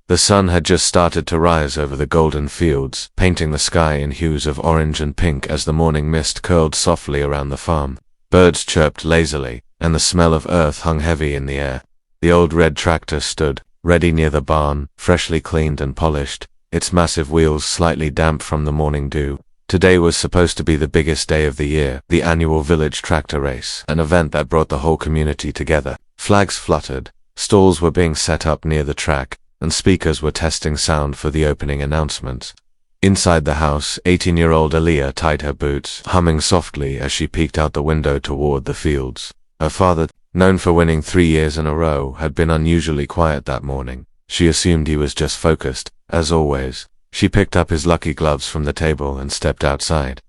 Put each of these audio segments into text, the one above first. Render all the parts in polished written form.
The sun had just started to rise over the golden fields, painting the sky in hues of orange and pink as the morning mist curled softly around the farm. Birds chirped lazily, and the smell of earth hung heavy in the air. The old red tractor stood, ready near the barn, freshly cleaned and polished, its massive wheels slightly damp from the morning dew. Today was supposed to be the biggest day of the year, the annual village tractor race, an event that brought the whole community together. Flags fluttered, stalls were being set up near the track, and speakers were testing sound for the opening announcements. Inside the house, 18-year-old Aliyah tied her boots, humming softly as she peeked out the window toward the fields. Her father, known for winning 3 years in a row, had been unusually quiet that morning. She assumed he was just focused, as always. She picked up his lucky gloves from the table and stepped outside.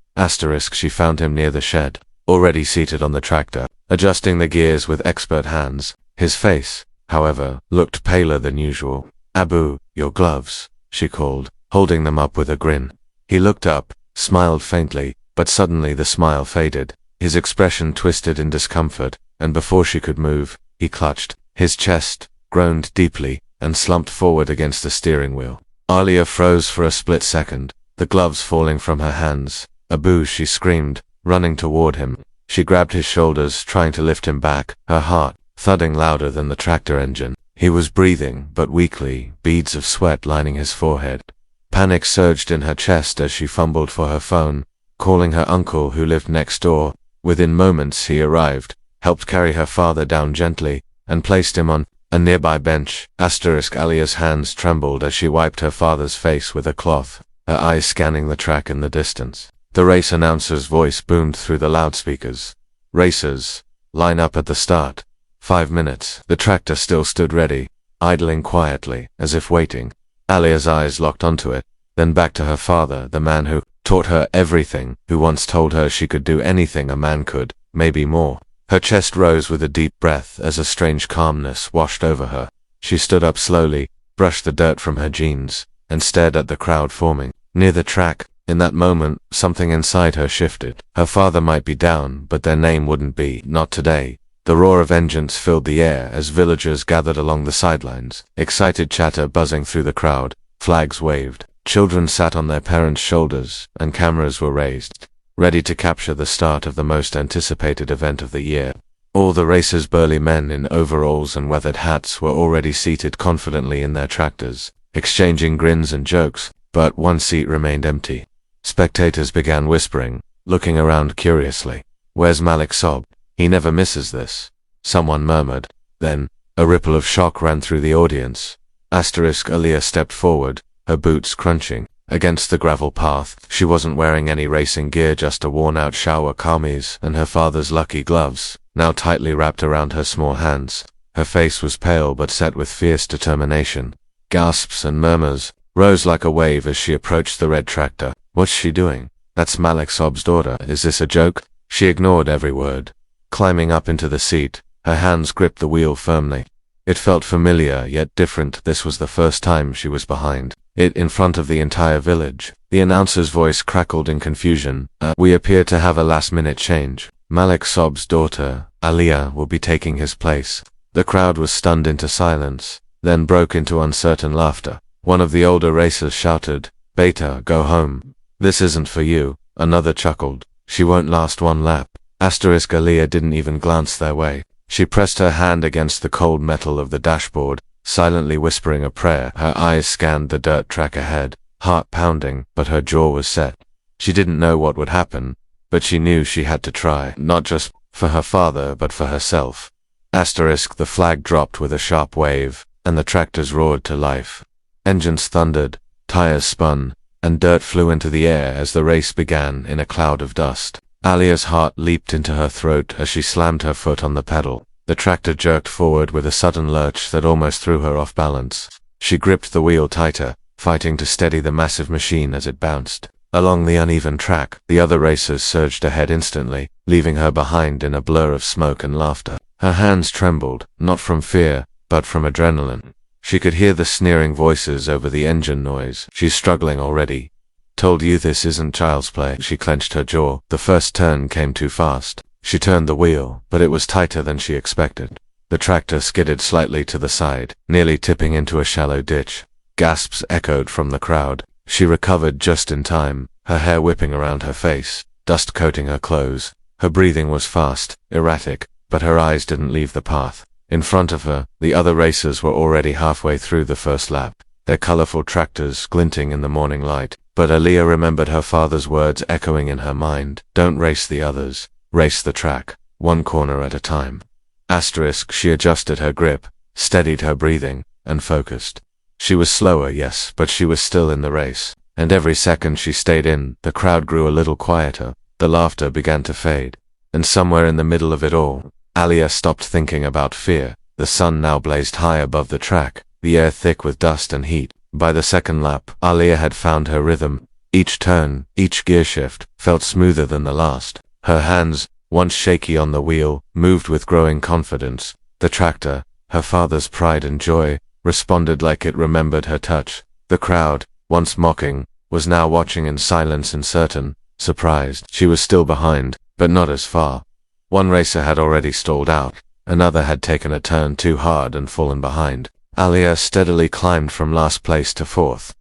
She found him near the shed, already seated on the tractor, adjusting the gears with expert hands. His face, however, looked paler than usual. "Abu, your gloves," she called, holding them up with a grin. He looked up, smiled faintly, but suddenly the smile faded. His expression twisted in discomfort, and before she could move, he clutched his chest, groaned deeply, and slumped forward against the steering wheel. Aliyah froze for a split second, the gloves falling from her hands. "Abu," she screamed, running toward him. She grabbed his shoulders, trying to lift him back, her heart thudding louder than the tractor engine. He was breathing, but weakly, beads of sweat lining his forehead. Panic surged in her chest as she fumbled for her phone, calling her uncle who lived next door. Within moments he arrived, helped carry her father down gently, and placed him on a nearby bench. Aliyah's hands trembled as she wiped her father's face with a cloth, her eyes scanning the track in the distance. The race announcer's voice boomed through the loudspeakers. "Racers, line up at the start. 5 minutes." The tractor still stood ready, idling quietly, as if waiting. Aliyah's eyes locked onto it, then back to her father, the man who taught her everything, who once told her she could do anything a man could, maybe more. Her chest rose with a deep breath as a strange calmness washed over her. She stood up slowly, brushed the dirt from her jeans, and stared at the crowd forming near the track. In that moment, something inside her shifted. Her father might be down, but their name wouldn't be, not today. The roar of engines filled the air as villagers gathered along the sidelines, excited chatter buzzing through the crowd, flags waved, children sat on their parents' shoulders, and cameras were raised, ready to capture the start of the most anticipated event of the year. All the racers' burly men in overalls and weathered hats were already seated confidently in their tractors, exchanging grins and jokes, but one seat remained empty. Spectators began whispering, looking around curiously. "Where's Malik Sob? He never misses this," someone murmured. Then, a ripple of shock ran through the audience. Aliyah stepped forward, her boots crunching against the gravel path. She wasn't wearing any racing gear, just a worn-out shower kameez and her father's lucky gloves, now tightly wrapped around her small hands. Her face was pale but set with fierce determination. Gasps and murmurs rose like a wave as she approached the red tractor. "What's she doing? That's Malik Sob's daughter. Is this a joke?" She ignored every word. Climbing up into the seat, her hands gripped the wheel firmly. It felt familiar, yet different. This was the first time she was behind it, in front of the entire village. The announcer's voice crackled in confusion. "We appear to have a last-minute change. Malik Sob's daughter, Aliyah, will be taking his place." The crowd was stunned into silence, then broke into uncertain laughter. One of the older racers shouted, "Beta, go home. This isn't for you." Another chuckled, "She won't last one lap." Aliyah didn't even glance their way. She pressed her hand against the cold metal of the dashboard, silently whispering a prayer. Her eyes scanned the dirt track ahead, heart pounding, but her jaw was set. She didn't know what would happen, but she knew she had to try, not just for her father, but for herself. The flag dropped with a sharp wave, and the tractors roared to life. Engines thundered, tires spun, and dirt flew into the air as the race began in a cloud of dust. Aliyah's heart leaped into her throat as she slammed her foot on the pedal. The tractor jerked forward with a sudden lurch that almost threw her off balance. She gripped the wheel tighter, fighting to steady the massive machine as it bounced. Along the uneven track, the other racers surged ahead instantly, leaving her behind in a blur of smoke and laughter. Her hands trembled, not from fear, but from adrenaline. She could hear the sneering voices over the engine noise. "She's struggling already. Told you this isn't child's play." She clenched her jaw. The first turn came too fast. She turned the wheel, but it was tighter than she expected. The tractor skidded slightly to the side, nearly tipping into a shallow ditch. Gasps echoed from the crowd. She recovered just in time, her hair whipping around her face, dust coating her clothes. Her breathing was fast, erratic, but her eyes didn't leave the path. In front of her, the other racers were already halfway through the first lap, their colorful tractors glinting in the morning light. But Aaliyah remembered her father's words echoing in her mind. Don't race the others. Race the track, one corner at a time. She adjusted her grip, steadied her breathing, and focused. She was slower, yes, but she was still in the race. And every second she stayed in, the crowd grew a little quieter. The laughter began to fade. And somewhere in the middle of it all, Aaliyah stopped thinking about fear. The sun now blazed high above the track, the air thick with dust and heat. By the second lap, Aaliyah had found her rhythm. Each turn, each gear shift, felt smoother than the last. Her hands, once shaky on the wheel, moved with growing confidence. The tractor, her father's pride and joy, responded like it remembered her touch. The crowd, once mocking, was now watching in silence and certain, surprised. She was still behind, but not as far. One racer had already stalled out, another had taken a turn too hard and fallen behind. Aaliyah steadily climbed from last place to fourth.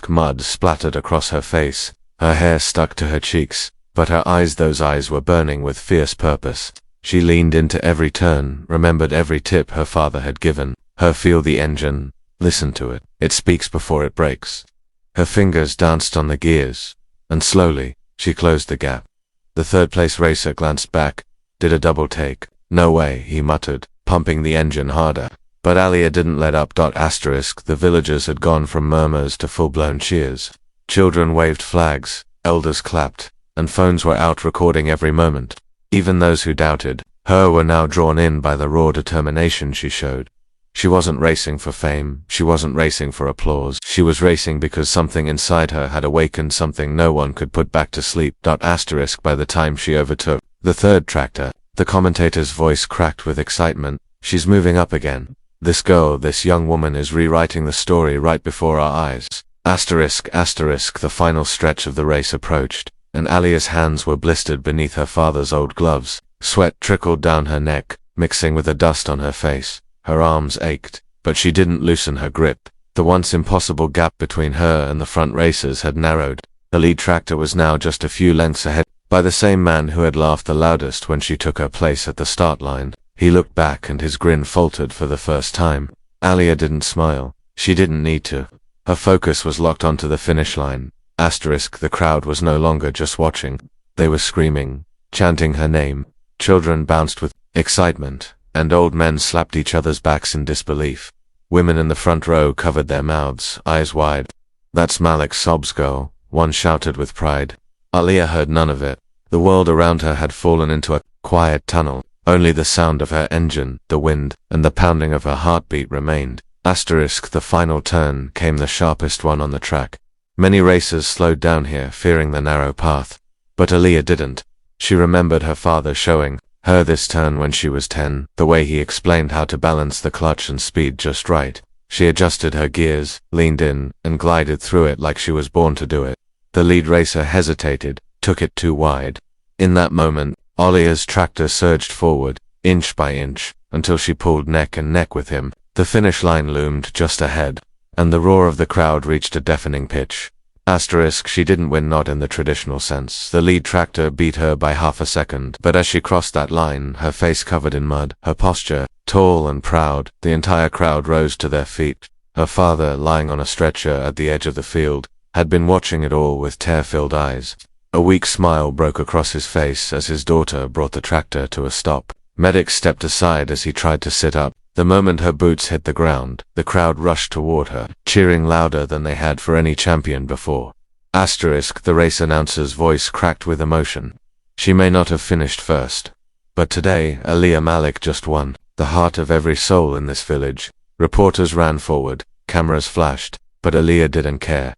Mud splattered across her face, her hair stuck to her cheeks, but those eyes were burning with fierce purpose. She leaned into every turn, remembered every tip her father had given her. Feel the engine, listen to it, it speaks before it breaks. Her fingers danced on the gears, and slowly, she closed the gap. The third-place racer glanced back, did a double take. No way, he muttered, pumping the engine harder. But Aaliyah didn't let up. The villagers had gone from murmurs to full-blown cheers. Children waved flags, elders clapped, and phones were out recording every moment. Even those who doubted her were now drawn in by the raw determination she showed. She wasn't racing for fame, she wasn't racing for applause. She was racing because something inside her had awakened, something no one could put back to sleep. By the time she overtook the third tractor, the commentator's voice cracked with excitement. She's moving up again. This girl, this young woman is rewriting the story right before our eyes. The final stretch of the race approached, and Aaliyah's hands were blistered beneath her father's old gloves. Sweat trickled down her neck, mixing with the dust on her face. Her arms ached, but she didn't loosen her grip. The once impossible gap between her and the front racers had narrowed. The lead tractor was now just a few lengths ahead, by the same man who had laughed the loudest when she took her place at the start line. He looked back and his grin faltered for the first time. Aaliyah didn't smile. She didn't need to. Her focus was locked onto the finish line. The crowd was no longer just watching. They were screaming, chanting her name. Children bounced with excitement, and old men slapped each other's backs in disbelief. Women in the front row covered their mouths, eyes wide. That's Malik Sob's girl, one shouted with pride. Aaliyah heard none of it. The world around her had fallen into a quiet tunnel. Only the sound of her engine, the wind, and the pounding of her heartbeat remained. The final turn came the sharpest one on the track. Many racers slowed down here, fearing the narrow path. But Aaliyah didn't. She remembered her father showing her this turn when she was 10, the way he explained how to balance the clutch and speed just right. She adjusted her gears, leaned in, and glided through it like she was born to do it. The lead racer hesitated, took it too wide. In that moment, Aaliyah's tractor surged forward, inch by inch, until she pulled neck and neck with him. The finish line loomed just ahead, and the roar of the crowd reached a deafening pitch. She didn't win, not in the traditional sense. The lead tractor beat her by half a second, but as she crossed that line, her face covered in mud, her posture, tall and proud, the entire crowd rose to their feet. Her father, lying on a stretcher at the edge of the field, had been watching it all with tear-filled eyes. A weak smile broke across his face as his daughter brought the tractor to a stop. Medics stepped aside as he tried to sit up. The moment her boots hit the ground, the crowd rushed toward her, cheering louder than they had for any champion before. The race announcer's voice cracked with emotion. She may not have finished first, but today Aaliyah Malik just won, the heart of every soul in this village. Reporters ran forward, cameras flashed, but Aaliyah didn't care.